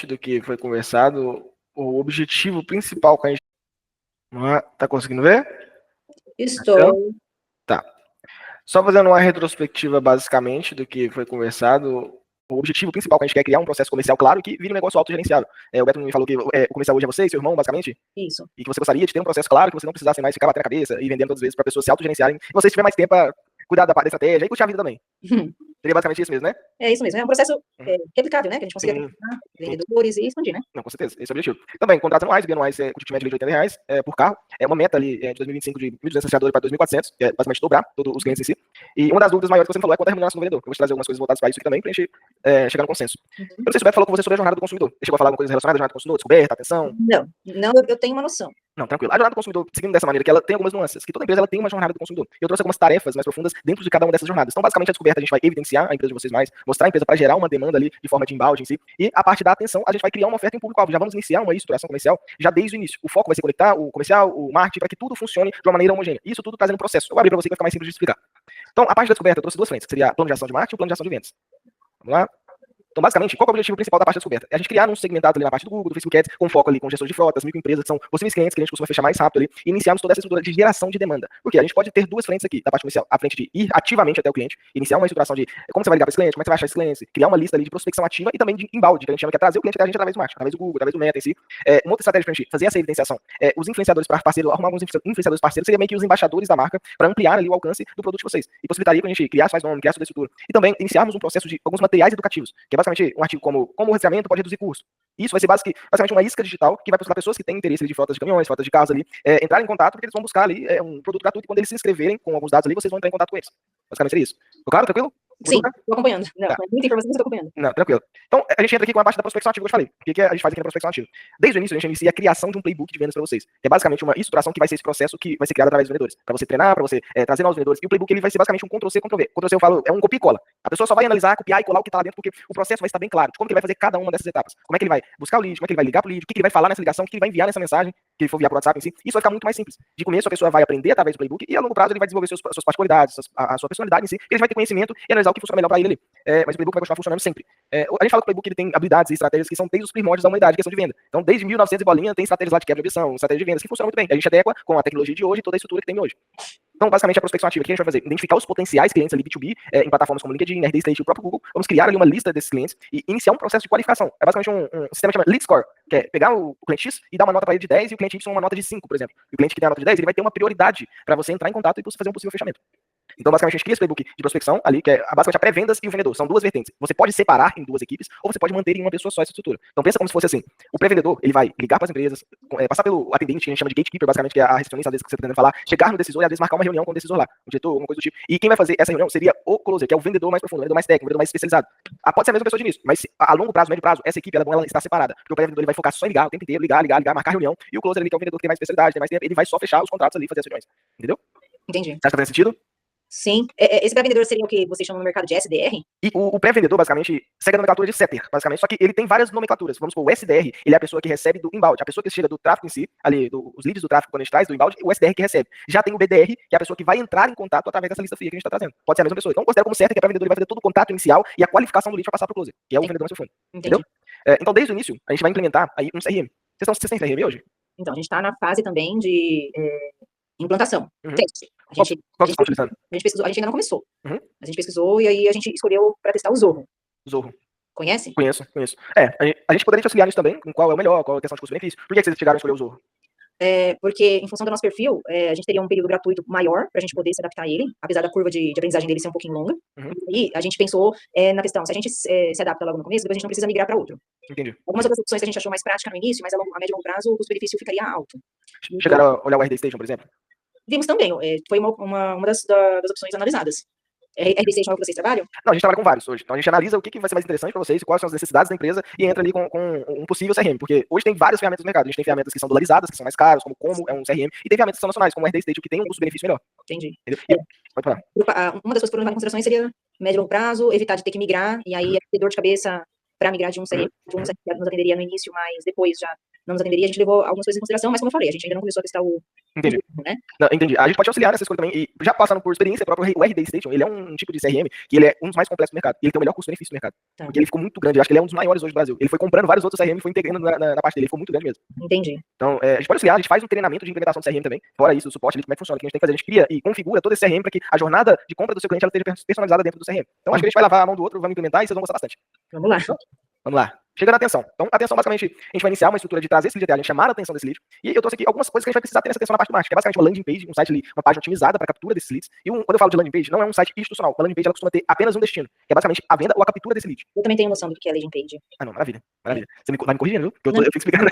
do que foi conversado, o objetivo principal que a gente... Tá conseguindo ver? Estou. Tá. Só fazendo uma retrospectiva, basicamente, do que foi conversado, o objetivo principal que a gente quer é criar um processo comercial claro que vire um negócio autogerenciável. O Beto me falou que o comercial hoje é você e seu irmão, basicamente. Isso. E que você gostaria de ter um processo claro, que você não precisasse mais ficar batendo a cabeça e vendendo todas as vezes para pessoas se autogerenciarem. E você tiver mais tempo para cuidar da estratégia e curtir a vida também. Seria basicamente isso mesmo, né? É isso mesmo. É um processo replicável, né? Que a gente consiga aplicar vendedores e expandir, né? Não, com certeza. Esse é o objetivo. Também, contratos anuais, bianuais, com ticket médio de R$80 por carro. É uma meta ali de 2025 de 1.200 associadores para 2.400, que é basicamente dobrar todos os clientes em si. E uma das dúvidas maiores que você falou é quanto a remuneração do vendedor. Eu vou te trazer algumas coisas voltadas para isso aqui também, para a gente chegar no consenso. Eu não sei se o Beto falou com você sobre a jornada do consumidor. Ele chegou a falar alguma coisa relacionada à jornada do consumidor, descoberta, atenção? Não, eu tenho uma noção. Não, tranquilo. A jornada do consumidor, seguindo dessa maneira, que ela tem algumas nuances, que toda empresa ela tem uma jornada do consumidor. Eu trouxe algumas tarefas mais profundas dentro de cada uma dessas jornadas. Então, basicamente, a descoberta a gente vai evidenciar a empresa de vocês mais, mostrar a empresa para gerar uma demanda ali de forma de embalde em si. E a parte da atenção, a gente vai criar uma oferta em público-alvo. Já vamos iniciar uma estruturação comercial já desde o início. O foco vai ser conectar o comercial, o marketing, para que tudo funcione de uma maneira homogênea. Isso tudo trazendo um processo. Eu vou abrir para você que vai ficar mais simples de explicar. Então, a parte da descoberta, eu trouxe duas frentes, que seria plano de ação de marketing e plano de ação de vendas. Vamos lá? Então, basicamente, qual é o objetivo principal da parte da descoberta? É a gente criar um segmentado ali na parte do Google, do Facebook Ads, com foco ali com gestores de frotas, microempresas, que são possíveis clientes que a gente costuma fechar mais rápido ali, e iniciarmos toda essa estrutura de geração de demanda. Porque a gente pode ter duas frentes aqui, da parte comercial, a frente de ir ativamente até o cliente, iniciar uma estruturação de como você vai ligar para esse cliente, como é que você vai achar esse cliente, criar uma lista ali de prospecção ativa e também de embalde, que a gente chama que é trazer o cliente até a gente através do marketing, através do Google, através do Meta em si. Uma outra estratégia para a gente fazer essa evidenciação, os influenciadores parceiros, arrumar alguns influenciadores parceiros, seria meio que os embaixadores da marca para ampliar ali o alcance do produto de vocês. E possibilitaria que a gente criasse mais nome, criasse toda a estrutura. E também iniciarmos um processo de alguns materiais educativos, que é basicamente um artigo como o rastreamento pode reduzir custo. Isso vai ser basicamente uma isca digital que vai para pessoas que têm interesse de frotas de caminhões, frotas de carros ali, entrar em contato, porque eles vão buscar ali um produto gratuito e quando eles se inscreverem com alguns dados ali, vocês vão entrar em contato com eles. Basicamente seria isso. Ficou claro? Tranquilo? Sim, estou acompanhando. Não, tá. Muita informação, mas estou acompanhando. Não, tranquilo. Então, a gente entra aqui com a parte da prospecção ativa que eu te falei. O que a gente faz aqui na prospecção ativa? Desde o início, a gente inicia a criação de um playbook de vendas para vocês. Que é basicamente uma estruturação que vai ser esse processo que vai ser criado através dos vendedores. Para você treinar, para você trazer novos vendedores. E o playbook ele vai ser basicamente um Ctrl-C, Ctrl-V. Ctrl-C eu falo, é um copia e cola. A pessoa só vai analisar, copiar e colar o que está lá dentro, porque o processo vai estar bem claro de como que ele vai fazer cada uma dessas etapas. Como é que ele vai buscar o lead, como é que ele vai ligar pro lead, o que ele vai falar nessa ligação, o que ele vai enviar nessa mensagem, que ele for enviar pro WhatsApp em si. Isso vai ficar muito mais simples. De começo, a pessoa vai aprender através do playbook e a longo prazo ele vai desenvolver suas particularidades, a sua personalidade em si. Ele vai ter conhecimento e analisar o que funciona melhor para ele ali. Mas o playbook vai continuar funcionando sempre. A gente fala que o playbook ele tem habilidades e estratégias que são desde os primórdios da humanidade, questão de venda. Então, desde 1900 e bolinha, tem estratégias lá de quebra de objeção, estratégias de vendas que funcionam muito bem. A gente adequa com a tecnologia de hoje e toda a estrutura que tem hoje. Então, basicamente, a prospecção ativa, o que a gente vai fazer? Identificar os potenciais clientes ali B2B em plataformas como LinkedIn, RD State e o próprio Google. Vamos criar ali uma lista desses clientes e iniciar um processo de qualificação. É basicamente um sistema que chama Lead Score, que é pegar o cliente X e dar uma nota para ele de 10 e o cliente Y uma nota de 5, por exemplo. E o cliente que tem a nota de 10, ele vai ter uma prioridade para você entrar em contato e fazer um possível fechamento. Então, basicamente, a gente cria esse playbook de prospecção ali, que é basicamente a pré-vendas e o vendedor. São duas vertentes. Você pode separar em duas equipes ou você pode manter em uma pessoa só essa estrutura. Então, pensa como se fosse assim. O pré-vendedor, ele vai ligar para as empresas, passar pelo atendente, que a gente chama de gatekeeper, basicamente, que é a recepcionista, às vezes, que você está tentando falar, chegar no decisor e, às vezes, marcar uma reunião com o decisor lá, o diretor, alguma coisa do tipo. E quem vai fazer essa reunião seria o closer, que é o vendedor mais profundo, o vendedor mais técnico, o vendedor mais especializado. Pode ser a mesma pessoa de início, mas a longo prazo, médio prazo, essa equipe, ela está separada. Porque o pré-vendedor, ele vai focar só em ligar o tempo inteiro, ligar, marcar reunião. E o closer, ele, que é o vendedor que tem mais especialidade, tem mais tempo, ele vai só fechar os contratos ali e fazer as reuniões. Entendeu? Entendi. Acho que tá fazendo sentido? Sim. Esse pré-vendedor seria o que vocês chamam no mercado de SDR? E o pré-vendedor, basicamente, segue a nomenclatura de setter, basicamente, só que ele tem várias nomenclaturas. Vamos supor, o SDR, ele é a pessoa que recebe do inbound, a pessoa que chega do tráfego em si, ali, os leads do tráfego quando a gente traz, do inbound, o SDR que recebe. Já tem o BDR, que é a pessoa que vai entrar em contato através dessa lista fria que a gente está trazendo. Pode ser a mesma pessoa. Então, considera como certo que o pré-vendedor vai fazer todo o contato inicial e a qualificação do lead para passar para o closer, que é o vendedor mais profundo. Entendeu? Então, desde o início, a gente vai implementar aí um CRM. Vocês têm CRM hoje? Então, a gente está na fase também de implantação. Teste. Qual que vocês estão utilizando? A gente pesquisou, a gente ainda não começou. A gente pesquisou e aí a gente escolheu para testar o Zorro. Zorro. Conhece? Conheço. A gente poderia te auxiliar nisso também, com qual é o melhor, qual é a questão de custo-benefício. Por que vocês chegaram a escolher o Zorro? Porque, em função do nosso perfil, a gente teria um período gratuito maior para a gente poder se adaptar a ele, apesar da curva de aprendizagem dele ser um pouquinho longa. E a gente pensou na questão, se a gente se adapta logo no começo, depois a gente não precisa migrar para outro. Entendi. Algumas outras opções que a gente achou mais prática no início, mas a médio e longo prazo o custo-benefício ficaria alto. Chegaram a olhar o RD Station, por exemplo? Vimos também, foi uma das opções analisadas. RD Station é o que vocês trabalham? Não, a gente trabalha com vários hoje. Então a gente analisa o que vai ser mais interessante para vocês, quais são as necessidades da empresa e entra ali com um possível CRM. Porque hoje tem várias ferramentas no mercado. A gente tem ferramentas que são dolarizadas, que são mais caras, como é um CRM, e tem ferramentas que são nacionais, como o RD Station, que tem um custo-benefício melhor. Entendi. Pode falar. Uma das coisas que foram levar em consideração seria médio e longo prazo, evitar de ter que migrar, e aí ter dor de cabeça para migrar de um CRM, nos atenderia no início, mas depois já não nos atenderia, a gente levou algumas coisas em consideração, mas como eu falei, a gente ainda não começou a testar o Entendi. né? Não, entendi. A gente pode auxiliar nessa escolha também, e já passando por experiência própria, o RD Station, ele é um tipo de CRM que ele é um dos mais complexos do mercado, e ele tem o melhor custo-benefício do mercado, Tá. porque ele ficou muito grande, eu acho que ele é um dos maiores hoje do Brasil. Ele foi comprando vários outros CRM e foi integrando na parte dele, ele ficou muito grande mesmo. Entendi. Então, a gente pode auxiliar, a gente faz um treinamento de implementação de CRM também, fora isso, o suporte ali, como é que funciona, o que a gente tem que fazer, a gente cria e configura todo esse CRM para que a jornada de compra do seu cliente ela esteja personalizada dentro do CRM. Então, acho que a gente vai lavar a mão do outro, vamos implementar e vocês vão gostar bastante. Vamos lá. Vamos lá. Chegando à atenção. Então, atenção, basicamente, a gente vai iniciar uma estrutura de trazer esse lead até a gente chamar a atenção desse lead. E eu trouxe aqui algumas coisas que a gente vai precisar ter nessa atenção na parte do marketing, que é basicamente uma landing page, um site ali, uma página otimizada para captura desses leads. E quando eu falo de landing page, não é um site institucional. Uma landing page ela costuma ter apenas um destino, que é basicamente a venda ou a captura desse lead. Eu também tenho noção do que é landing page. Ah, não, maravilha. Maravilha. Você vai me corrigindo, viu? Porque eu fico explicando.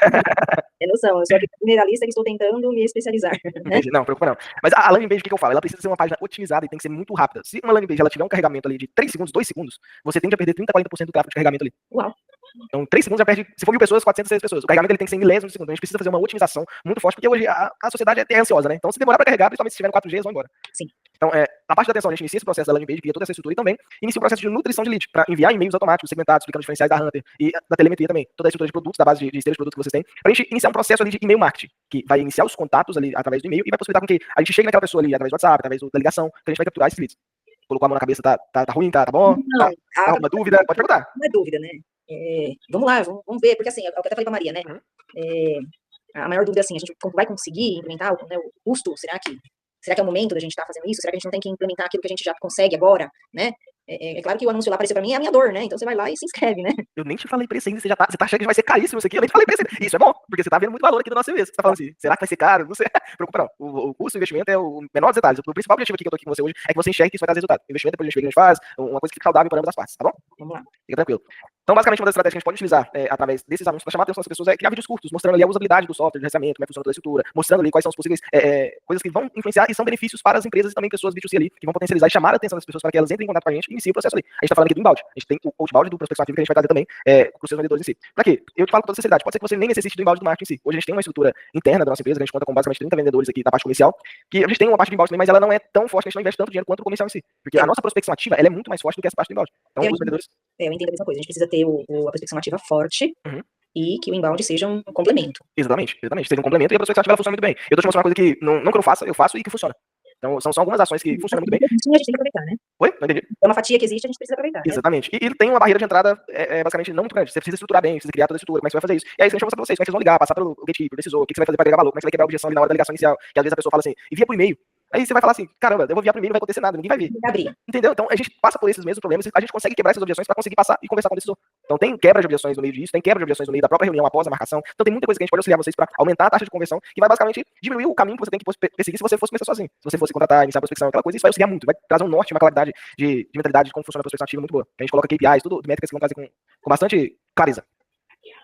É noção, eu sou aqui generalista que estou tentando me especializar. Né? Não, preocupa não. Mas a landing page, o que eu falo? Ela precisa ser uma página otimizada e tem que ser muito rápida. Se uma landing page ela tiver um carregamento ali de 3 segundos, 2 segundos, você tende a perder 30 a 40% do tráfego de carregamento ali. Uau. Então, 3 segundos já perde, se for 1.000 pessoas, 406 pessoas. O carregamento ele tem que ser em milésimos de segundo. Então, a gente precisa fazer uma otimização muito forte, porque hoje a sociedade é ansiosa, né? Então, se demorar para carregar, principalmente se tiver no 4G, eles vão embora. Sim. Então, na parte da atenção, a gente inicia esse processo da landing page, cria toda essa estrutura e também inicia o processo de nutrição de lead, para enviar e-mails automáticos, segmentados, explicando os diferenciais da Hunter e da telemetria também, toda a estrutura de produtos, da base de esteira de produtos que vocês têm, para a gente iniciar um processo ali de e-mail marketing, que vai iniciar os contatos ali através do e-mail e vai possibilitar com que a gente chegue naquela pessoa ali através do WhatsApp, através da ligação, que a gente vai capturar esses leads. Colocou a mão na cabeça, tá ruim, tá bom? Não, tá alguma dúvida? Pode perguntar. Não é dúvida, né? Vamos lá, vamos ver, porque assim, é o que eu até falei pra Maria, né? A maior dúvida é assim, a gente vai conseguir implementar né, o custo? Será que é o momento da gente estar fazendo isso? Será que a gente não tem que implementar aquilo que a gente já consegue agora, né? É claro que o anúncio lá apareceu pra mim, é a minha dor, né? Então você vai lá e se inscreve, né? Eu nem te falei preço ainda, você tá achando que vai ser caríssimo isso aqui, eu nem te falei preço ainda. Isso é bom, porque você tá vendo muito valor aqui do nosso serviço. Você tá falando assim, será que vai ser caro? Não sei. Preocupa não. O custo do investimento é o menor dos detalhes. O principal objetivo aqui que eu tô aqui com você hoje é que você enxergue que isso vai trazer resultado. O investimento depois a gente vê o que a gente faz, uma coisa que fica saudável para ambas as partes, tá bom? Vamos lá. Fica tranquilo. Então, basicamente, uma das estratégias que a gente pode utilizar através desses anúncios para chamar a atenção das pessoas é criar vídeos curtos, mostrando ali a usabilidade do software, de gerenciamento, como é que funciona toda a estrutura, mostrando ali quais são os possíveis coisas que vão influenciar e são benefícios para as empresas e também pessoas B2C ali, que vão potencializar e chamar a atenção das pessoas para que elas entrem em contato com a gente e iniciem o processo ali. A gente tá falando aqui do inbound. A gente tem o outbound do prospecção ativa que a gente vai trazer também para os seus vendedores em si. Para quê? Eu te falo com toda sinceridade, pode ser que você nem necessite do inbound do marketing em si. Hoje a gente tem uma estrutura interna da nossa empresa, que a gente conta com basicamente 30 vendedores aqui da parte comercial, que a gente tem uma parte de inbound também, mas ela não é tão forte, a gente não investe tanto dinheiro quanto o comercial em si. Porque a nossa prospecção ativa, ela é muito mais forte do que essa parte do inbound. Então, os vendedores... Eu entendo a mesma coisa, a gente precisa ter a prospecção ativa forte e que o inbound seja um complemento. Exatamente. Seja um complemento e a prospecção ativa ela funciona muito bem. Eu tô te mostrando uma coisa que não que eu faça, eu faço e que funciona. Então, são algumas ações que funcionam muito bem. Sim, a gente tem que aproveitar, né? Oi? Não entendi. É uma fatia que existe, a gente precisa aproveitar. Né? Exatamente. E ele tem uma barreira de entrada, basicamente, não muito grande. Você precisa estruturar bem, precisa criar toda a estrutura, como é que você vai fazer isso. E aí, a gente vai mostrar pra vocês, como é que vocês vão ligar, passar pelo gatekeeper, decisor, o que você vai fazer pra agregar valor, como é que você vai quebrar a objeção ali na hora da ligação inicial. Que às vezes a pessoa fala assim, envia por e-mail. Aí você vai falar assim, caramba, eu vou enviar por e-mail, não vai acontecer nada, ninguém vai ver. Abrir. Entendeu? Então a gente passa por esses mesmos problemas e a gente consegue quebrar essas objeções para conseguir passar e conversar com o decisor. Então tem quebra de objeções no meio disso, tem quebra de objeções no meio da própria reunião após a marcação. Então tem muita coisa que a gente pode auxiliar vocês para aumentar a taxa de conversão, que vai basicamente diminuir o caminho que você tem que perseguir se você fosse começar sozinho. Se você fosse contratar, iniciar a prospecção, aquela coisa, isso vai auxiliar muito, vai trazer um norte, uma claridade de mentalidade de como funciona a prospecção ativa muito boa. A gente coloca KPIs, tudo métricas que vão trazer com bastante clareza.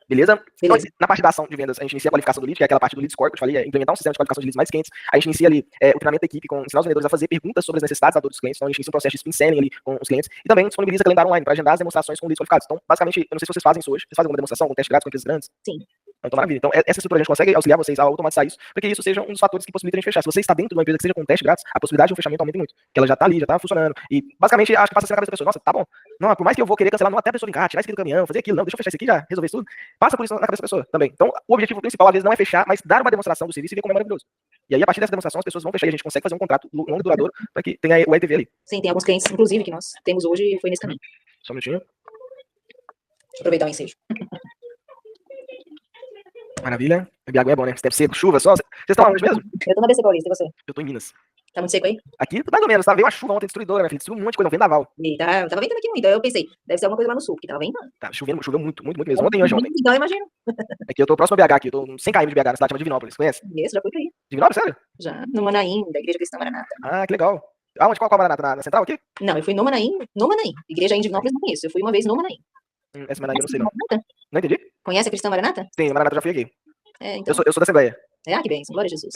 Beleza? Então, na parte da ação de vendas, a gente inicia a qualificação do lead, que é aquela parte do lead score que eu te falei, implementar um sistema de qualificação de leads mais quentes. A gente inicia ali o treinamento da equipe, ensinar os vendedores a fazer perguntas sobre as necessidades da dor dos clientes. Então, a gente inicia um processo de spin selling ali com os clientes. E também disponibiliza calendário online para agendar as demonstrações com leads qualificados. Então, basicamente, eu não sei se vocês fazem isso hoje. Vocês fazem alguma demonstração, algum teste grátis com empresas grandes? Sim. Então, maravilha. Então, essa estrutura a gente consegue auxiliar vocês a automatizar isso, para que isso seja um dos fatores que possibilitem a gente fechar. Se você está dentro de uma empresa que seja com teste grátis, a possibilidade de um fechamento aumenta muito. Porque ela já está ali, já está funcionando. E, basicamente, acho que passa a ser na cabeça da pessoa. Nossa, tá bom. Não, por mais que eu vou querer cancelar, não, até a pessoa vir cá, tirar isso aqui do caminhão, fazer aquilo, não, deixa eu fechar isso aqui, já resolver isso tudo. Passa por isso na cabeça da pessoa também. Então, o objetivo principal, às vezes, não é fechar, mas dar uma demonstração do serviço e ver como é maravilhoso. E aí, a partir dessa demonstração, as pessoas vão fechar e a gente consegue fazer um contrato longo e duradouro para que tenha o LTV ali. Sim, tem alguns clientes, inclusive, que nós temos hoje e foi nesse caminho. Só um minutinho. Deixa eu aproveitar o ensejo. Maravilha. Beber água é bom, né? Deve ser chuva só. Vocês estão onde mesmo? Eu tô na BC Paulista, e você? Eu tô em Minas. Tá muito seco aí? Aqui, mais ou menos, tá? Veio uma chuva ontem destruidora, minha filha. Destruiu um monte de coisa, um vendaval. E tava ventando aqui muito, aí eu pensei, deve ser alguma coisa lá no sul, porque tava ventando. Tá, choveu muito mesmo. Ontem e hoje, ontem. Então, eu imagino. Aqui eu tô próximo a BH, aqui. Eu tô 100 km de BH, na cidade chamada Divinópolis. Conhece? Isso, já fui pra aí. Divinópolis, sério? Já, no Manaim, da Igreja Cristã Maranata. Ah, que legal. Aonde? Qual Maranata? Na central aqui? Não, eu fui no Manaim. Igreja aí em Divinópolis não conheço, eu fui uma vez no Manaim. Essa Maranata eu não sei não. Não entendi? Conhece a Cristã Maranata? Sim, Maranata eu já fui aqui. Então. Eu sou da Assembleia. Que bem, glória a Jesus.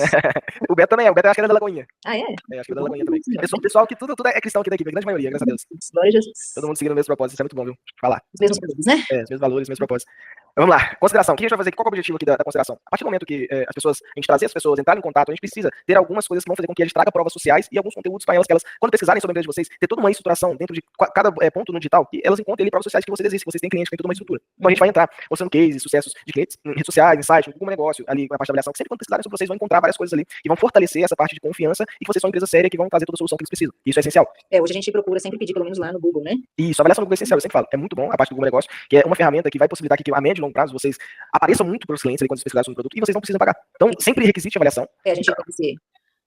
O Beto também o Beto acho que é da Lagoinha. Ah, é? Acho que é da Lagoinha também. Pessoal que tudo é cristão aqui da equipe, a grande maioria, graças a Deus. Glória a Jesus. Todo mundo seguindo o mesmo propósito, isso é muito bom, viu? Falar. Os mesmos valores, né? Os mesmos valores, os mesmos propósitos. Vamos lá, consideração. O que a gente vai fazer aqui? Qual é o objetivo aqui da consideração? A partir do momento que as pessoas, a gente trazer as pessoas, entrar em contato, a gente precisa ter algumas coisas que vão fazer com que a gente traga provas sociais e alguns conteúdos para elas, que elas, quando pesquisarem sobre a empresa de vocês, ter toda uma estruturação dentro de cada ponto no digital, que elas encontrem ali provas sociais que vocês existem, que vocês têm clientes, que tem toda uma estrutura. Então a gente vai entrar mostrando cases, sucessos de clientes em redes sociais, em site, em Google Negócio, ali na parte da avaliação, que sempre quando pesquisarem sobre vocês vão encontrar várias coisas ali e vão fortalecer essa parte de confiança e que vocês são uma empresa séria que vão trazer toda a solução que eles precisam. Isso é essencial. Hoje a gente procura sempre pedir, pelo menos lá no Google, né? Isso, a avaliação do Google é essencial, eu sempre falo. É muito bom a parte do Google Negócio, que é uma ferramenta que vai possibilitar que a médio e longo prazo vocês apareçam muito para os clientes ali quando vocês pesquisarem sobre o produto e vocês não precisam pagar. Então, sempre requisite avaliação. A gente tem que ser,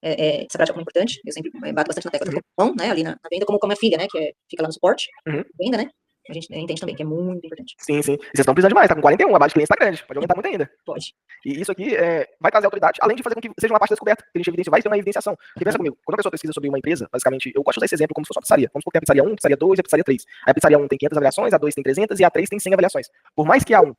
essa prática é muito importante. Eu sempre bato bastante na tecla do bom, né? Ali na venda, como a filha, né? Que fica lá no suporte, venda, né? A gente entende também que é muito importante. Sim, sim. Vocês estão precisando demais, tá com 41, a base de clientes tá grande, pode aumentar muito ainda. Pode. E isso aqui vai trazer autoridade, além de fazer com que seja uma parte da descoberta, que a gente evidencia, vai ter uma evidenciação. Porque pensa comigo, quando a pessoa pesquisa sobre uma empresa, basicamente, eu gosto de usar esse exemplo como se fosse uma pizzaria. Vamos supor que tem a pizzaria 1, pizzaria 2 e a pizzaria 3. Aí a pizzaria 1 tem 500 avaliações, a 2 tem 300 e a 3 tem 100 avaliações. Por mais que a 1...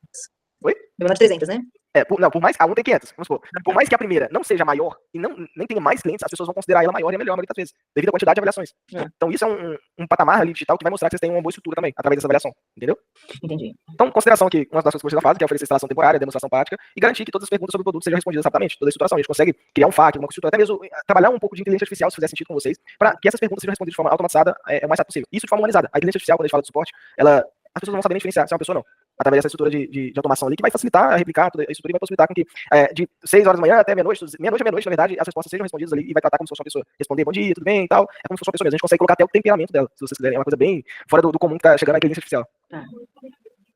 Oi? Menor de 300, né? Por mais que a 1 tem 500, vamos supor. Por mais que a primeira não seja maior e nem tenha mais clientes, as pessoas vão considerar ela maior e a melhor, a maioria das vezes, devido à quantidade de avaliações. Então isso é um patamar ali digital que vai mostrar que vocês têm uma boa estrutura também, através dessa avaliação, entendeu? Entendi. Então, consideração aqui, uma das coisas que vocês fazem, que é oferecer instalação temporária, demonstração prática, e garantir que todas as perguntas sobre o produto sejam respondidas rapidamente, toda a estruturação. A gente consegue criar um FAQ, uma estrutura, até mesmo trabalhar um pouco de inteligência artificial, se fizer sentido com vocês, para que essas perguntas sejam respondidas de forma automatizada o mais rápido possível. Isso de forma humanizada. A inteligência artificial, quando a gente fala de suporte, as pessoas não vão saber nem diferenciar se é uma pessoa ou não. Através dessa estrutura de automação ali, que vai facilitar, replicar toda a estrutura e vai possibilitar com que de 6 horas da manhã até meia-noite, meia-noite a meia-noite, na verdade, as respostas sejam respondidas ali e vai tratar como se fosse uma pessoa. Responder bom dia, tudo bem e tal. É como se fosse uma pessoa mesmo. A gente consegue colocar até o temperamento dela, se vocês quiserem. É uma coisa bem fora do comum que tá chegando na inteligência artificial.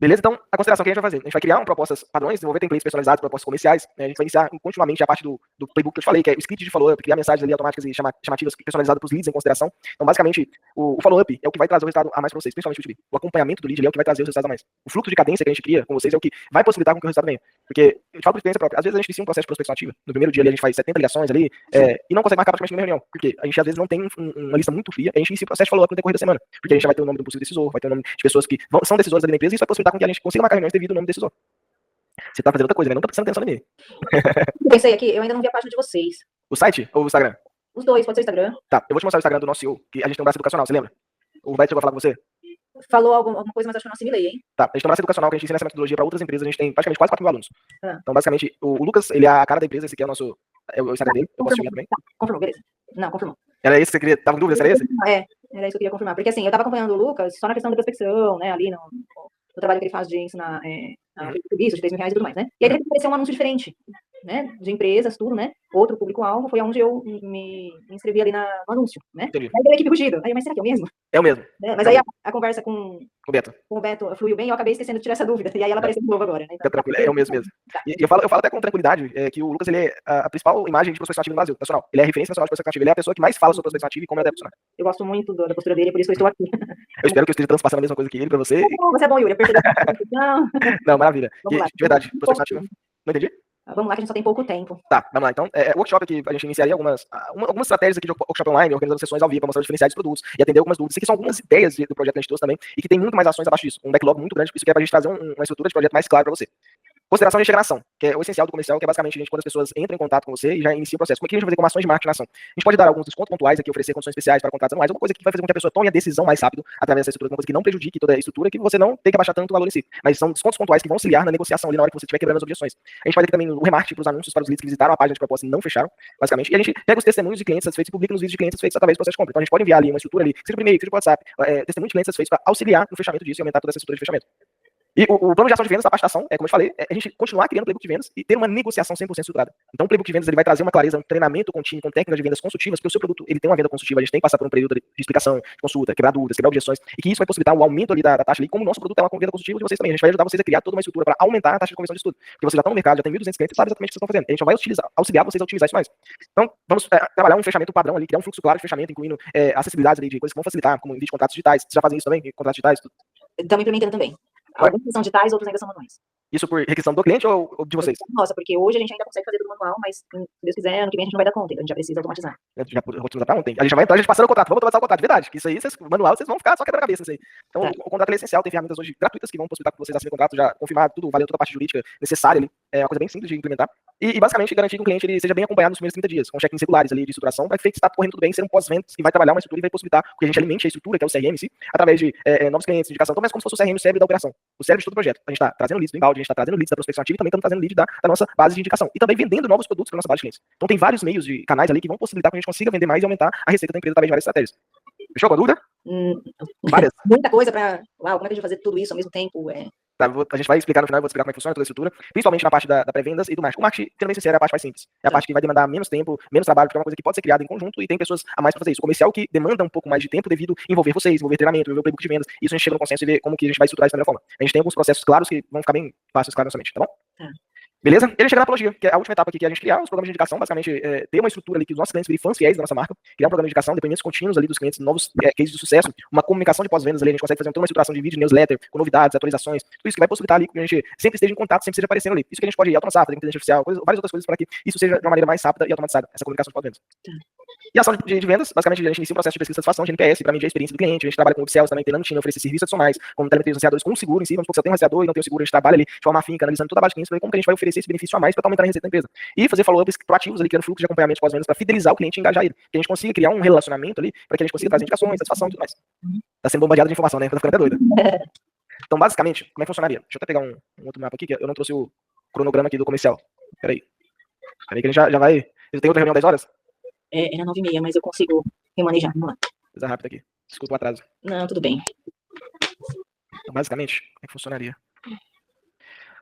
Beleza? Então, a consideração que a gente vai fazer. A gente vai criar propostas padrões, desenvolver templates personalizados, propostas comerciais. Né? A gente vai iniciar continuamente a parte do playbook que eu te falei, que é o script de follow-up, criar mensagens ali automáticas e chamativas personalizadas para os leads em consideração. Então, basicamente, o follow-up é o que vai trazer o resultado a mais para vocês, principalmente o B2B. O acompanhamento do lead ali é o que vai trazer os resultados a mais. O fluxo de cadência que a gente cria com vocês é o que vai possibilitar com que o resultado venha. Porque, eu te falo por experiência própria, às vezes a gente inicia um processo de prospecção ativa. No primeiro dia ali a gente faz 70 ligações ali e não consegue marcar praticamente nenhuma reunião. Porque a gente às vezes não tem uma lista muito fria, a gente inicia o processo de follow-up no decorrer da semana. Porque a gente já vai ter o nome do possível decisor, vai ter o nome de pessoas que são decisores ali da empresa e isso vai possibilitar com que a gente consiga marcar reuniões devido ao nome do decisor. Você tá fazendo outra coisa, né? Não tá prestando atenção em mim. Pensei aqui, eu ainda não vi a página de vocês. O site ou o Instagram? Os dois, pode ser o Instagram. Tá, eu vou te mostrar o Instagram do nosso CEO, que a gente tem um braço educacional, você lembra? O Vai chegou a falar com você? Falou alguma coisa, mas acho que eu não assimilei, hein? Tá, a gente tem um braço educacional que a gente ensina essa metodologia para outras empresas, a gente tem praticamente quase 4 mil alunos. Então, basicamente, o Lucas, ele é a cara da empresa, esse aqui é o Instagram dele, eu posso seguir também. Tá, confirmou, beleza. Não, confirmou. Era esse que você queria, tava em dúvida, era esse? Era isso que eu queria confirmar. Porque assim, eu tava acompanhando o Lucas só na questão da prospecção, né, ali no trabalho que ele faz de ensinar serviço de 3 mil reais e tudo mais, né? E aí de apareceu um anúncio diferente, né? De empresas, tudo, né? Outro público-alvo, foi onde eu me inscrevi ali no anúncio, né? Entendi. Aí deu equipe rugido. Aí, mas será que é o mesmo? É o mesmo. Né? Mas aí a conversa com o Beto fluiu bem e eu acabei esquecendo de tirar essa dúvida. E aí ela apareceu de novo agora, né? Então, tranquilo, é o mesmo mesmo. Tá. E eu falo até com tranquilidade que o Lucas, ele é a principal imagem de prospecção ativa no Brasil, nacional. Ele é a referência nacional de prospecção ativa. Ele é a pessoa que mais fala sobre prospecção ativa e como ela deve funcionar. Eu gosto muito da postura dele, por isso que eu estou aqui. Eu espero que eu esteja transpassando a mesma coisa que ele pra você. Você é bom, Yuri. Não, maravilha. Vamos lá. De verdade, prospecção ativa. Não entendi? Vamos lá, que a gente só tem pouco tempo. Tá, vamos lá. Então, o workshop aqui, a gente iniciaria algumas estratégias aqui de workshop online, organizando sessões ao vivo para mostrar os diferenciais dos produtos e atender algumas dúvidas. Isso aqui são algumas ideias do projeto que a gente trouxe também e que tem muito mais ações abaixo disso. Um backlog muito grande, por isso que é pra gente trazer uma estrutura de projeto mais clara para você. Consideração de integração, que é o essencial do comercial, que é basicamente quando as pessoas entram em contato com você e já iniciam o processo. Como é que a gente vai fazer com ações de marketing na ação? A gente pode dar alguns descontos pontuais aqui, oferecer condições especiais para contratos anuais, uma coisa que vai fazer com que a pessoa tome a decisão mais rápido através dessa estrutura, uma coisa que não prejudique toda a estrutura, que você não tem que abaixar tanto o valor em si. Mas são descontos pontuais que vão auxiliar na negociação ali na hora que você estiver quebrando as objeções. A gente faz aqui também o remarketing para os anúncios para os leads que visitaram a página de proposta e não fecharam, basicamente. E a gente pega os testemunhos de clientes satisfeitos e publica nos vídeos de clientes satisfeitos através do processo de compra. Então a gente pode enviar ali uma estrutura ali, seja por e-mail, seja por WhatsApp, testemunho de clientes satisfeitos para auxiliar no fechamento disso e aumentar toda essa estrutura de fechamento. E o plano de ação de vendas, a parte da ação, como eu te falei, é a gente continuar criando playbook de vendas e ter uma negociação 100% estruturada. Então o playbook de vendas ele vai trazer uma clareza, um treinamento contínuo com técnicas de vendas consultivas, porque o seu produto ele tem uma venda consultiva, a gente tem que passar por um período de explicação, de consulta, quebrar dúvidas, quebrar objeções, e que isso vai possibilitar o aumento ali da taxa ali, como o nosso produto é uma venda consultiva de vocês também. A gente vai ajudar vocês a criar toda uma estrutura para aumentar a taxa de conversão de estudo. Porque vocês já estão no mercado, já tem 1.200 clientes e sabem exatamente o que vocês estão fazendo. A gente vai auxiliar vocês a otimizar isso mais. Então, vamos trabalhar um fechamento padrão ali, criar um fluxo claro de fechamento, incluindo acessibilidades ali de coisas que vão facilitar, como envio de contratos digitais. Vocês já fazem isso também? Contratos digitais? Tudo. Estamos implementando também. Alguns são digitais, outros ainda são manuais. Isso por requisição do cliente ou de vocês? Nossa, porque hoje a gente ainda consegue fazer tudo manual, mas se Deus quiser, ano que vem a gente não vai dar conta, então a gente já precisa automatizar. Já otimizar pra ontem. A gente já vai entrar, a gente passando o contrato, vamos automatizar o contrato, verdade. Que isso aí, manual, vocês vão ficar só quebra a cabeça nisso aí. Então, o contrato é essencial, tem ferramentas hoje gratuitas que vão possibilitar que vocês assinem o contrato, já confirmar tudo, valer toda a parte jurídica necessária ali. É uma coisa bem simples de implementar. E basicamente garantir que o cliente ele seja bem acompanhado nos primeiros 30 dias, com check-ins regulares ali de estruturação, para que está correndo tudo bem, ser um pós-vendas que vai trabalhar uma estrutura e vai possibilitar que a gente alimente a estrutura, que é o CRM em si, através de novos clientes, indicação. Então, é como se fosse o CRM, o cérebro da operação, o cérebro de todo o projeto. A gente está trazendo leads do inbound, a gente está trazendo leads da prospecção ativa e também estamos trazendo leads da nossa base de indicação. E também vendendo novos produtos para nossa base de clientes. Então, tem vários meios de canais ali que vão possibilitar que a gente consiga vender mais e aumentar a receita da empresa através de várias estratégias. Fechou? Alguma dúvida? Várias. Muita coisa para. Uau, como é que a gente vai fazer tudo isso ao mesmo tempo? Tá, a gente vai explicar no final, eu vou explicar como é que funciona toda a estrutura, principalmente na parte da pré-vendas e do marketing. O marketing, sendo bem sincero, é a parte mais simples. É a parte que vai demandar menos tempo, menos trabalho, porque é uma coisa que pode ser criada em conjunto e tem pessoas a mais para fazer isso. O comercial que demanda um pouco mais de tempo devido a envolver vocês, envolver treinamento, envolver o playbook de vendas. Isso a gente chega no consenso e vê como que a gente vai estruturar isso da melhor forma. A gente tem alguns processos claros que vão ficar bem fáceis, claro, somente, tá bom? Beleza? E a gente chega na apologia, que é a última etapa aqui, que é a gente criar os programas de indicação, basicamente ter uma estrutura ali que os nossos clientes virem fãs fiéis da nossa marca, criar um programa de indicação, depoimentos contínuos ali dos clientes, novos cases de sucesso, uma comunicação de pós-vendas ali, a gente consegue fazer toda uma estruturação de vídeo, newsletter, com novidades, atualizações, tudo isso que vai possibilitar ali que a gente sempre esteja em contato, sempre esteja aparecendo ali. Isso que a gente pode automatizar, fazer inteligência artificial, várias outras coisas para que isso seja de uma maneira mais rápida e automatizada, essa comunicação de pós-vendas. E a ação de vendas, basicamente a gente inicia um processo de pesquisa de satisfação, de NPS, para medir a experiência do cliente, a gente trabalha com upsells também, treinando o time, oferecer serviços adicionais, como telemetria dos rastreadores com o seguro em si, vamos supor que você tem um rastreador e não tem o seguro, a gente trabalha ali de forma afinca, analisando toda a base de clientes, para ver como que a gente vai oferecer esse benefício a mais para aumentar a receita da empresa. E fazer follow-ups proativos ali, criando fluxo de acompanhamento pós-vendas para fidelizar o cliente e engajar ele. Que a gente consiga criar um relacionamento ali, para que a gente consiga trazer indicações, satisfação e tudo mais. Tá sendo bombardeado de informação, né? Tá ficando até doida. Então, basicamente, como é que funcionaria? Deixa eu até pegar um outro mapa aqui, que eu não trouxe o cronograma aqui do comercial. Peraí que a gente já vai... Eu tenho outra reunião 10 horas? Era 9h30, mas eu consigo remanejar. Vamos lá. Coisa rápida aqui. Desculpa o atraso. Não, tudo bem. Então, basicamente, como é que funcionaria?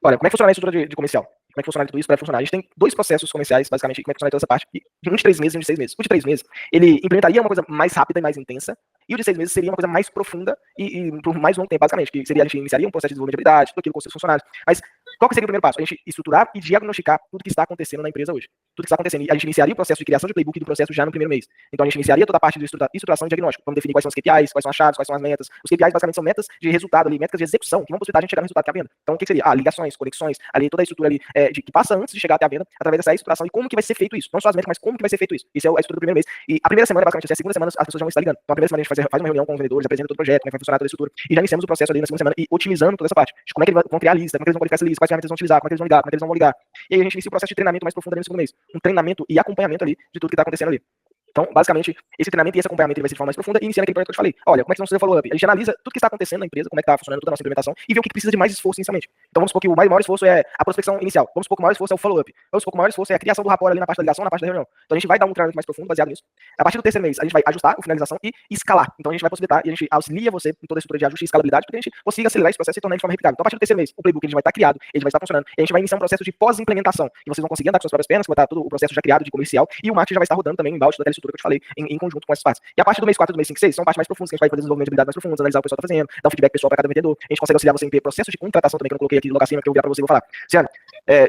Olha, como é que funciona a estrutura de comercial? Como é que funciona tudo isso para funcionar? A gente tem dois processos comerciais, basicamente, como é que funciona toda essa parte. Um de 3 meses e um de 6 meses. O de 3 meses, ele implementaria uma coisa mais rápida e mais intensa, e o de 6 meses seria uma coisa mais profunda e por mais longo tempo, basicamente, que seria a gente iniciaria um processo de desenvolvimento de habilidade, tudo aquilo com seus funcionários. Mas qual que seria o primeiro passo? A gente estruturar e diagnosticar tudo que está acontecendo na empresa hoje. Tudo que está acontecendo. E a gente iniciaria o processo de criação de playbook do processo já no primeiro mês. Então a gente iniciaria toda a parte de estruturação e diagnóstico. Vamos definir quais são os KPIs, quais são as chaves, quais são as metas. Os KPIs basicamente são metas de resultado ali, metas de execução, que vão possibilitar a gente chegar no resultado que é a venda. Então o que seria? Ligações, conexões, ali toda a estrutura ali que passa antes de chegar até a venda, através dessa estruturação e como que vai ser feito isso. Não só as metas, mas como que vai ser feito isso. Isso é a estrutura do primeiro mês. E a primeira semana, basicamente, a segunda semana, as pessoas já vão estar ligando. Então a primeira semana a gente faz uma reunião com os vendedores, apresenta todo o projeto, como é que vai funcionar toda a estrutura. E já iniciamos o processo ali na segunda semana e otimizando toda essa parte. De como é que eles vão criar a lista, como é que eles vão qualificar essa lista, quais ferramentas eles vão utilizar, como é que eles vão ligar, como é que eles vão ligar. E aí a gente inicia o processo de treinamento mais profundo ali no segundo mês. Um treinamento e acompanhamento ali de tudo que está acontecendo ali. Então, basicamente, esse treinamento e esse acompanhamento ele vai ser de forma mais profunda e iniciando aquele projeto que eu te falei. Olha, como é que você falou up? A gente analisa tudo que está acontecendo na empresa, como é que está funcionando toda a nossa implementação e vê o que precisa de mais esforço inicialmente. Então, vamos supor que o maior esforço é a prospecção inicial. Vamos supor que o maior esforço é o follow-up. Vamos supor que o maior esforço é a criação do rapport ali na parte da ligação, na parte da reunião. Então, a gente vai dar um treinamento mais profundo baseado nisso. A partir do terceiro mês, a gente vai ajustar a finalização e escalar. Então, a gente vai possibilitar e a gente auxilia você em toda a estrutura de ajuste e escalabilidade para que a gente consiga acelerar esse processo e tornar de forma replicável. Então, a partir do terceiro mês, o playbook ele já vai estar criado, ele vai estar funcionando. E a gente vai iniciar um processo de pós-implementação. E vocês vão conseguir andar com suas próprias pernas, que vai estar todo o processo já criado de comercial e o marketing já vai estar rodando também embaixo daquela estrutura que eu te falei em conjunto com essas partes. E a partir do mês 4 do mês 5, 6 são partes mais profundas, que a gente vai fazer desenvolvimento de habilidades mais profundas, analisar o que o pessoal está fazendo, dar um feedback pessoal para cada vendedor. A gente consegue auxiliar você em ter processo de contratação também, que eu não coloquei aqui logo acima, que eu vou virar para você e vou falar. Luciano,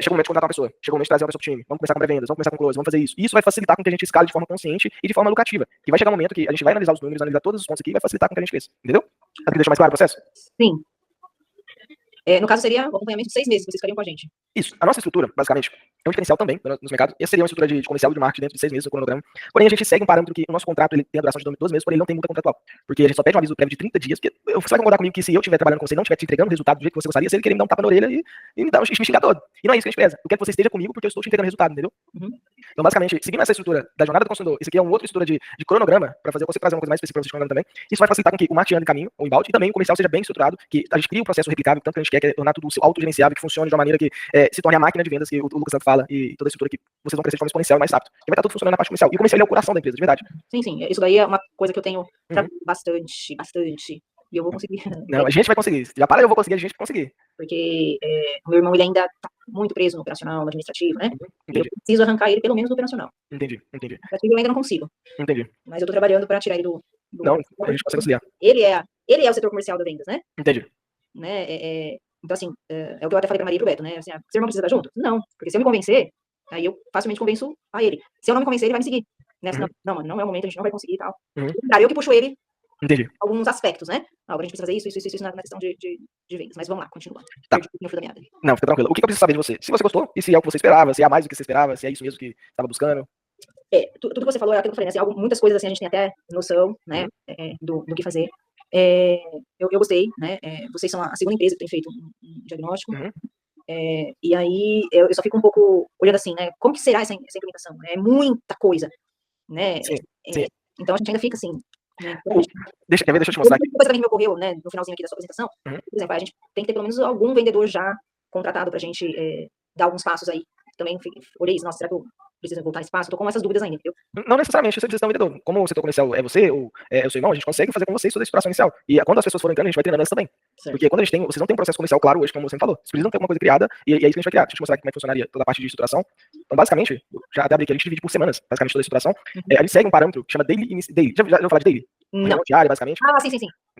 chegou o momento de contratar uma pessoa, chegou o momento de trazer uma pessoa pro time, vamos começar com pré-vendas, vamos começar com close, vamos fazer isso. E isso vai facilitar com que a gente escale de forma consciente e de forma lucrativa. E vai chegar um momento que a gente vai analisar os números, analisar todos os pontos aqui e vai facilitar com que a gente cresça. Entendeu? Aqui deixa mais claro o processo? Sim. No caso, seria o acompanhamento de 6 meses que vocês ficariam com a gente. Isso. A nossa estrutura, basicamente, é um diferencial também nos mercados. Essa seria uma estrutura de comercial e de marketing dentro de 6 meses, o cronograma. Porém, a gente segue um parâmetro que o nosso contrato ele tem a duração de 12 meses, porém ele não tem multa contratual. Porque a gente só pede um aviso prévio de 30 dias, porque você vai concordar comigo que se eu estiver trabalhando com você e não estiver te entregando o resultado do jeito que você gostaria, você querer me dar um tapa na orelha e me xingar todo. E não é isso que a gente preza. Eu quero que você esteja comigo porque eu estou te entregando resultado, entendeu? Então, basicamente, seguindo essa estrutura da jornada do consumidor, isso aqui é uma outra estrutura de cronograma, para fazer você trazer uma coisa mais específica para você de cronograma também. Isso vai facilitar com que o marketing ande em caminho, o inbound, e também o comercial seja bem estruturado, que a gente crie um processo replicável, tanto que a gente quer, que é tornar tudo autogerenciável, que funcione de uma maneira que se torne a máquina de vendas que o Lucas tanto fala, e toda a estrutura que vocês vão crescer de forma exponencial e mais rápido. Que vai estar tudo funcionando na parte comercial. E o comercial ele é o coração da empresa, de verdade. Sim. Isso daí é uma coisa que eu tenho bastante. E eu vou conseguir. Não, a gente vai conseguir. Já para, eu vou conseguir, a gente vai conseguir. Porque o meu irmão ele ainda tá muito preso no operacional, no administrativo, né? E eu preciso arrancar ele pelo menos do operacional. Entendi. No administrativo eu ainda não consigo. Entendi. Mas eu tô trabalhando para tirar ele do não, a gente consegue auxiliar. Ele é o setor comercial da vendas, né? Entendi. Né? Então, assim, é o que eu até falei pra Maria e pro Beto, né? Assim, seu irmão precisa estar junto? Não, porque se eu me convencer, aí eu facilmente convenço a ele. Se eu não me convencer, ele vai me seguir. Né? Senão, não, mano, não é o momento, a gente não vai conseguir e tal. Claro, eu que puxo ele. Entendi. Alguns aspectos, né? Agora a gente precisa fazer isso na questão de vendas. Mas vamos lá, continua. Tá. No fio da meada. Não, fica tranquilo. O que eu preciso saber de você? Se você gostou, e se é o que você esperava, se é mais do que você esperava, se é isso mesmo que estava buscando. Tudo que você falou é aquilo que eu falei, né? Muitas coisas assim a gente tem até noção, né? Do que fazer. Eu gostei, né? Vocês são a segunda empresa que tem feito um diagnóstico. E aí eu só fico um pouco olhando assim, né? Como que será essa implementação? É muita coisa, né? Sim, sim. Então a gente ainda fica assim, né? Quer ver? Deixa eu te mostrar aqui. Uma coisa também que me ocorreu, né, no finalzinho aqui da sua apresentação, por exemplo, a gente tem que ter pelo menos algum vendedor já contratado pra gente dar alguns passos aí. Também olhei isso, nossa, será que eu preciso voltar esse passo? Eu tô com essas dúvidas ainda, entendeu? Não necessariamente você precisa ter um vendedor. Como o setor comercial é você ou é o seu irmão, a gente consegue fazer com vocês toda a estruturação inicial. E quando as pessoas forem entrando, a gente vai treinando elas também. Certo. Porque quando vocês não têm um processo comercial claro hoje, como você me falou, vocês precisam ter alguma coisa criada e é isso que a gente vai criar. Deixa eu te mostrar aqui como é que funcionaria toda a parte de estruturação. Então, basicamente, já até abri aqui, a gente divide por semanas, basicamente toda a estruturação. A gente segue um parâmetro que chama Daily. Já ouviu falar de Daily? Uma reunião diária, basicamente. Ah, sim.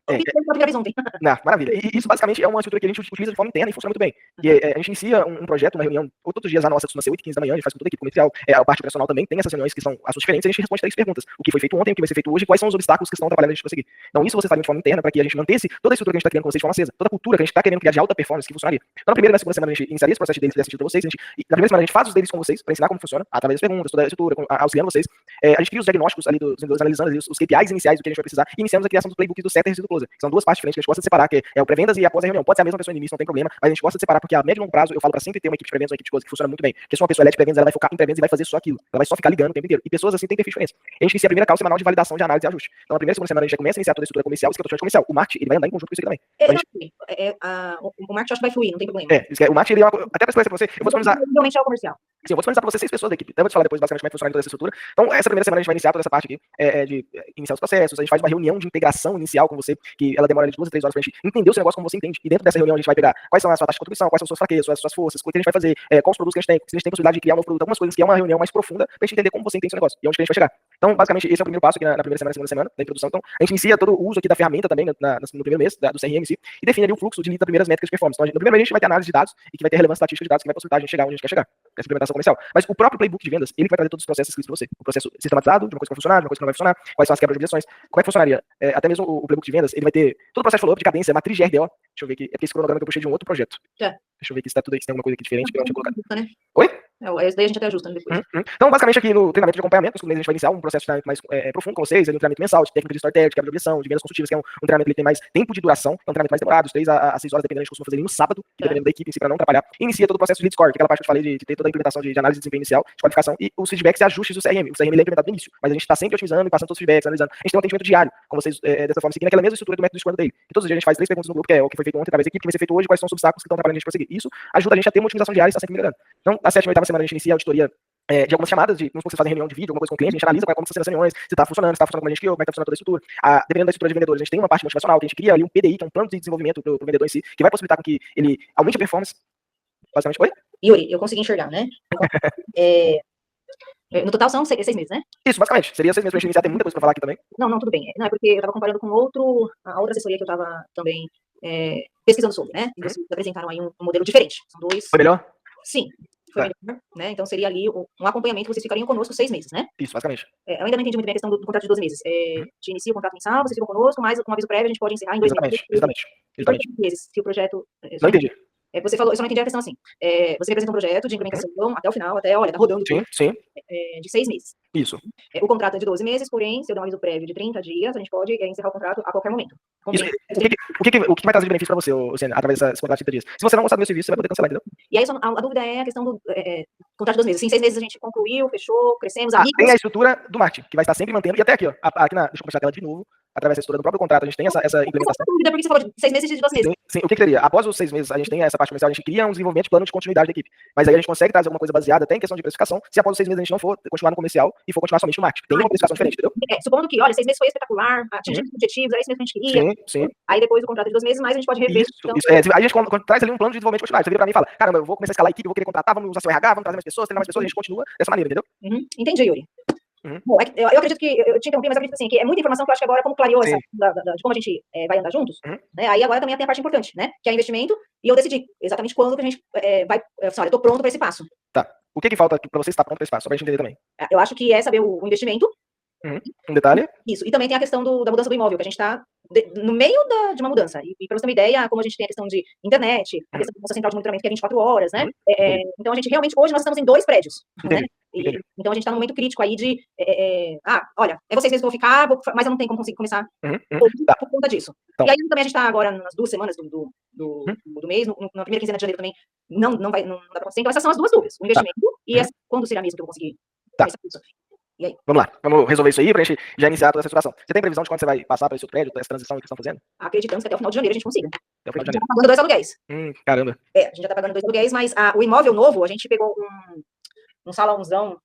Eu fiz a primeira vez ontem. Não, maravilha. E isso basicamente é uma estrutura que a gente utiliza de forma interna e funciona muito bem. E a gente inicia um projeto, uma reunião, todos os dias a nossa costuma ser 8h15 da manhã, a gente faz com toda a equipe comercial. A parte operacional também tem essas reuniões que são assuntos diferentes, e a gente responde 3 perguntas. O que foi feito ontem, o que vai ser feito hoje, e quais são os obstáculos que estão atrapalhando a gente conseguir. Então isso você faz de forma interna para que a gente mantesse toda a estrutura que a gente está criando com vocês de forma acesa, toda a cultura que a gente está querendo criar de alta performance que funcionaria. Então na primeira e na segunda semana a gente iniciaria esse processo de deles que sentido para vocês. Na primeira semana a gente faz os deles com vocês para ensinar como funciona, através das perguntas, toda a estrutura, auxiliando vocês. A gente cria os diagnósticos ali dos vendedores, analisando ali os KPIs iniciais do que a gente vai precisar, e iniciamos a criação do playbook do setters e do closer. Que são duas partes diferentes que a gente gosta de separar, que é o pré-vendas e após a reunião. Pode ser a mesma pessoa no início, não tem problema, mas a gente gosta de separar porque a médio e longo prazo eu falo para sempre ter uma equipe de pré-vendas, uma equipe de closer que funciona muito bem. Porque se uma pessoa é de pré-vendas, ela vai focar em pré-vendas e vai fazer só aquilo. Ela vai só ficar ligando o tempo inteiro. E pessoas assim têm que ter diferença. A gente inicia a primeira call semanal de validação de análise e ajuste. Então na primeira e segunda semana a gente já começa a iniciar toda a estrutura comercial, isso que eu tô chamando de comercial. O marketing, ele vai andar em conjunto com isso aqui também. O marketing acho que vai fluir, não tem problema. O marketing, ele é até para esclarecer pra você, eu vou disponibilizar. Realmente é o comercial. Sim, eu vou disponibilizar para vocês 6 pessoas da equipe. Eu vou te falar depois basicamente como é que funciona toda essa estrutura. Então, essa primeira semana a gente vai iniciar toda essa parte aqui de iniciar os processos. A gente faz uma reunião de integração inicial com você, que ela demora de 2 a 3 horas pra gente entender o seu negócio como você entende. E dentro dessa reunião a gente vai pegar quais são a sua taxa de contribuição, quais são as suas fraquezas, suas forças, o que a gente vai fazer, quais os produtos que a gente tem, se a gente tem possibilidade de criar um novo produto, algumas coisas que é uma reunião mais profunda pra gente entender como você entende o seu negócio e onde que a gente vai chegar. Então, basicamente, esse é o primeiro passo aqui na primeira semana e segunda semana da introdução. Então, a gente inicia todo o uso aqui da ferramenta também no primeiro mês, do CRM em si, e define ali o fluxo de primeiras métricas de performance. Então, no primeiro mês a gente vai ter análise de dados e que vai ter relevância estatística de dados que vai possibilitar a gente chegar onde a gente quer chegar. Essa implementação comercial. Mas o próprio playbook de vendas, ele vai trazer todos os processos escritos para você. O processo sistematizado, de uma coisa que vai funcionar, de uma coisa que não vai funcionar, quais são as quebras de objeções, como é que funcionaria. Até mesmo o playbook de vendas, ele vai ter todo o processo de follow-up, de cadência, matriz de RDO. Deixa eu ver aqui. É porque esse cronograma que eu puxei de um outro projeto. Deixa eu ver aqui se tá tudo aí, se tem alguma coisa aqui diferente que eu não tinha colocado. Né? Oi? Esse daí a gente até ajusta depois. Então, basicamente, aqui no treinamento de acompanhamento, nos meses a gente vai iniciar um processo de treinamento mais profundo com vocês, um treinamento mensal, de técnica de storytelling, de quebra de objeção, de vendas consultivas, que é um treinamento que ele tem mais tempo de duração, é um treinamento mais demorado, 3 a 6 horas, dependendo, a gente costuma fazer ele no sábado, dependendo da equipe em si, para não atrapalhar. Inicia todo o processo de lead score, que é aquela parte que eu falei de ter toda a implementação de análise de desempenho inicial, de qualificação, e os feedbacks e ajustes do CRM. O CRM ele é implementado no início, mas a gente está sempre otimizando e passando todos os feedbacks, analisando. A gente tem um atendimento diário, com vocês, dessa forma, seguindo aquela mesma estrutura do método de escolha dele. E todos os dias a gente faz 3 perguntas no grupo, que é o que foi feito ontem, através da equipe, o que vai ser feito hoje, quais são os obstáculos que estão atrapalhando a gente prosseguir. Isso ajuda a gente a ter uma otimização diária e está sempre melhorando. Então, na 7ª e 8ª semana a gente inicia a auditoria de algumas chamadas, de como vocês fazem reunião de vídeo, alguma coisa com o cliente, a gente analisa como estão sendo as reuniões, se está funcionando como a gente criou, como é que está funcionando toda a estrutura. Dependendo da estrutura de vendedores, a gente tem uma parte motivacional, que a gente cria ali um PDI, que é um plano de desenvolvimento para o vendedor em si, que vai possibilitar com que ele aumente a performance. Basicamente, oi? Yuri, eu consegui enxergar, né? No total são 6 meses, né? Isso, basicamente. Seria 6 meses pra gente iniciar, tem muita coisa pra falar aqui também. Não, tudo bem. Não, é porque eu estava comparando com a outra assessoria que eu estava também pesquisando sobre, né? E vocês apresentaram aí um modelo diferente. São 2... Foi melhor? Sim, foi melhor, né? Então seria ali um acompanhamento que vocês ficariam conosco 6 meses, né? Isso, basicamente. Eu ainda não entendi muito bem a questão do contrato de 12 meses. A gente inicia o contrato mensal, vocês ficam conosco, mas com aviso prévio a gente pode encerrar em 2 meses. Exatamente. Meses, se o projeto... Não entendi. Você falou, eu só não entendi a questão assim. Você representa um projeto de implementação até o final, olha, tá rodando tudo, sim. De 6 meses. Isso. O contrato é de 12 meses, porém, se eu der um aviso prévio de 30 dias, a gente pode encerrar o contrato a qualquer momento. Isso. O que vai trazer de benefício pra você, Luciana, através desse contrato de 30 dias? Se você não gostar do meu serviço, você vai poder cancelar, entendeu? E aí, a dúvida é a questão do contrato de 2 meses. Em 6 meses a gente concluiu, fechou, crescemos, tem a estrutura do marketing, que vai estar sempre mantendo, e até aqui, ó, deixa eu compartilhar a tela de novo, através da estrutura do próprio contrato, a gente tem essa implementação. Porque você falou de 6 meses e de 12 meses. Sim, o que seria? Após os 6 meses, a gente tem essa parte comercial, a gente cria um desenvolvimento de plano de continuidade da equipe. Mas aí a gente consegue trazer alguma coisa baseada até em questão de precificação, se após os 6 meses a gente não for continuar no comercial e for continuar somente no marketing. Tem uma precificação diferente, entendeu? Supondo que, olha, 6 meses foi espetacular, atingimos os objetivos, era isso mesmo que a gente queria. Sim. Aí depois do contrato de 2 meses, mais a gente pode rever. Isso. Aí a gente traz ali um plano de desenvolvimento continuado. Você vira pra mim e fala, caramba, eu vou começar a escalar a equipe, eu vou querer contratar, vamos usar seu RH, vamos trazer mais pessoas, treinar mais pessoas, a gente continua dessa maneira, entendeu? Entendi, Yuri. Bom, eu acredito que eu te interrompi, mas acredito assim, que é muita informação que eu acho que agora, como clareou essa, de como a gente vai andar juntos, né? Aí agora também tem a parte importante, né? Que é investimento, e eu decidi exatamente quando que a gente vai. Olha, eu tô pronto para esse passo. Tá. O que falta para você estar pronto para esse passo? Só pra gente entender também. Eu acho que é saber o investimento. Um detalhe. Isso. E também tem a questão da mudança do imóvel, que a gente tá no meio de uma mudança. E para você ter uma ideia, como a gente tem a questão de internet, a questão da nossa central de monitoramento, que é 24 horas, né? Então, a gente realmente, hoje, nós estamos em 2 prédios, né? Então, a gente está num momento crítico aí de, olha, é vocês mesmos que vão ficar, mas eu não tenho como conseguir começar por conta disso. Então. E aí, também, a gente está agora nas 2 semanas do mês, na primeira quinzena de janeiro também, não dá para acontecer. Então, essas são as 2 dúvidas, o investimento e quando será mesmo que eu vou conseguir começar isso. E aí? Vamos lá, vamos resolver isso aí pra gente já iniciar toda essa situação. Você tem previsão de quando você vai passar para esse outro prédio, essa transição que vocês estão fazendo? Acreditamos que até o final de janeiro a gente consiga. Até o final de A gente janeiro. já tá pagando 2 aluguéis. Caramba. A gente já tá pagando 2 aluguéis, mas o imóvel novo, a gente pegou um salãozão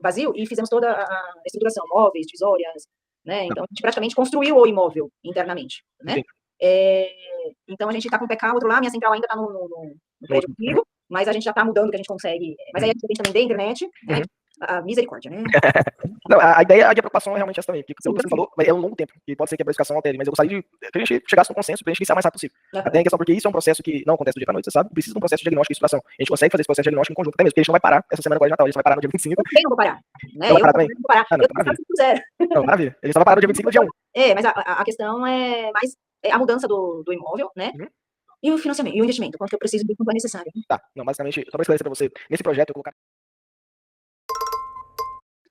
vazio e fizemos toda a estruturação, móveis, divisórias, né? Então, a gente praticamente construiu o imóvel internamente, né? Então, a gente tá com o PK, outro lá, minha central ainda tá no prédio antigo, mas a gente já tá mudando o que a gente consegue. Mas aí a gente também da internet, né? A misericórdia, né? Não, a ideia, a preocupação é realmente essa também, porque pelo que você falou, é um longo tempo, e pode ser que a precificação altere, mas eu gostaria que a gente chegasse num consenso pra gente iniciar o mais rápido possível. Até em questão, porque isso é um processo que não acontece do dia pra noite, você sabe, precisa de um processo de diagnóstico e estruturação. A gente consegue fazer esse processo de diagnóstico em conjunto até mesmo, porque a gente não vai parar essa semana agora de Natal, a gente vai parar no dia 25. Eu não vou parar, né? Eu vou parar também? Não vou parar. Não, eu tô passando 0. Não, maravilha. A gente só vai parar no dia 25 no dia 1. Mas a questão é mais a mudança do imóvel, né? E o financiamento, e o investimento, quanto que eu preciso e quanto é necessário. Tá, não, basicamente, só pra esclarecer pra você, nesse projeto eu colocar,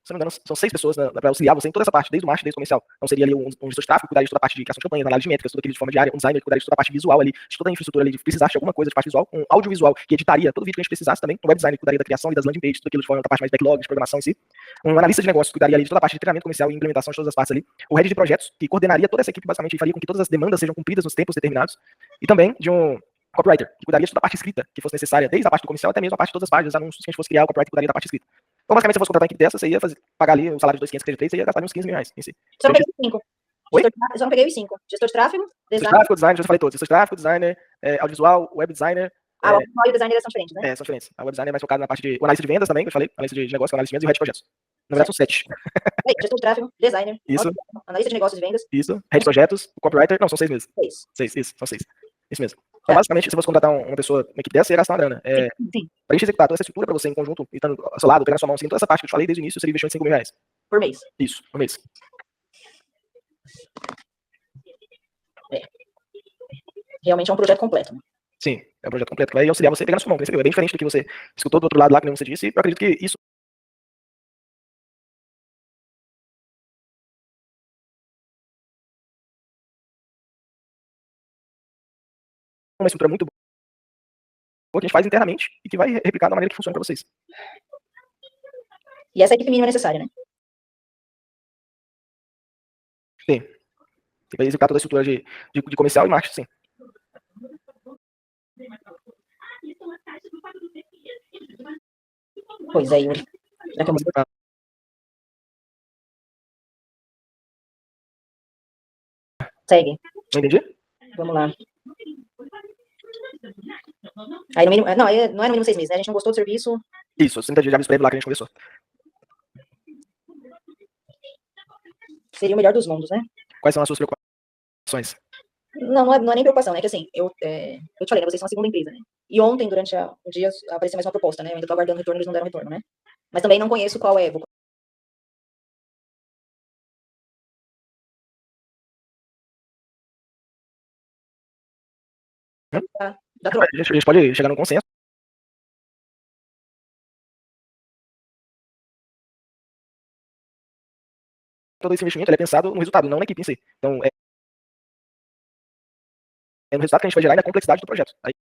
se não me engano, são 6 pessoas para auxiliar você em toda essa parte, desde o marketing, desde o comercial. Então seria ali um gestor de tráfego, que cuidaria de toda a parte de criação de campanha, análise de métricas, tudo aquilo de forma diária, um designer que cuidaria de toda a parte visual ali, de toda a infraestrutura ali, de precisasse de alguma coisa de parte visual, um audiovisual que editaria todo vídeo que a gente precisasse também, um web designer que cuidaria da criação e das landing pages, tudo aquilo de forma da parte mais backlog, de programação em si, um analista de negócios que cuidaria ali de toda a parte de treinamento comercial e implementação de todas as partes ali, o head de projetos que coordenaria toda essa equipe basicamente e faria com que todas as demandas sejam cumpridas nos tempos determinados, e também de um copywriter, que cuidaria de toda a parte escrita que fosse necessária, desde a parte do comercial até mesmo a parte de todas as páginas, anúncios que a gente fosse criar, o copywriter cuidaria da parte escrita. Então, basicamente, se você fosse contratar uma equipe dessa, você ia pagar ali o salário de 2.500 que ele fez, você ia gastar uns 15 mil reais em si. Só não peguei os 5. Oi? Só não peguei os 5. Gestor de tráfego, designer. Gestor de tráfego, designer, já falei todos. Gestor de tráfego, designer, audiovisual, web designer. O audiovisual e o designer são diferentes, né? São diferentes. A web designer é mais focado na parte de analista de vendas também, que eu falei, analista de negócio, analista de vendas e o head de projetos. Na verdade, são 7. Gestor de tráfego, designer, isso. Analista de negócios e vendas. Isso. Head de projetos, o copywriter, não, são 6 mesmo. 6, isso, são 6. Isso mesmo. Então, basicamente, se você contratar uma pessoa, uma equipe dessa, você ia gastar uma grana. Sim. Pra gente executar toda essa estrutura pra você em conjunto, e estando ao seu lado, pegar na sua mão, assim, toda essa parte que eu te falei desde o início, seria investimento de 5 mil reais. Por mês. Isso, por mês. Realmente é um projeto completo. Né? Sim, é um projeto completo que vai auxiliar você pegar na sua mão, entendeu? É bem diferente do que você escutou do outro lado lá, que nem você disse, e eu acredito que isso é uma estrutura muito boa que a gente faz internamente e que vai replicar da maneira que funciona para vocês. E essa equipe mínima é necessária, né? Sim. Você vai executar toda a estrutura de comercial e marketing, sim. Pois é, Yuri. Já que eu... Segue. Não entendi? Vamos lá. Aí no mínimo, não é no mínimo 6 meses, né? A gente não gostou do serviço. Isso, 30 dias de aviso prévio lá que a gente conversou. Seria o melhor dos mundos, né? Quais são as suas preocupações? Não é nem preocupação, né? Que assim, eu te falei, né? Vocês são a segunda empresa, né? E ontem, durante o dia, apareceu mais uma proposta, né? Eu ainda tô aguardando retorno, eles não deram retorno, né? Mas também não conheço qual é. A gente pode chegar num consenso. Todo esse investimento ele é pensado no resultado, não na equipe em si. Então, é no resultado que a gente vai gerar e na complexidade do projeto. Aí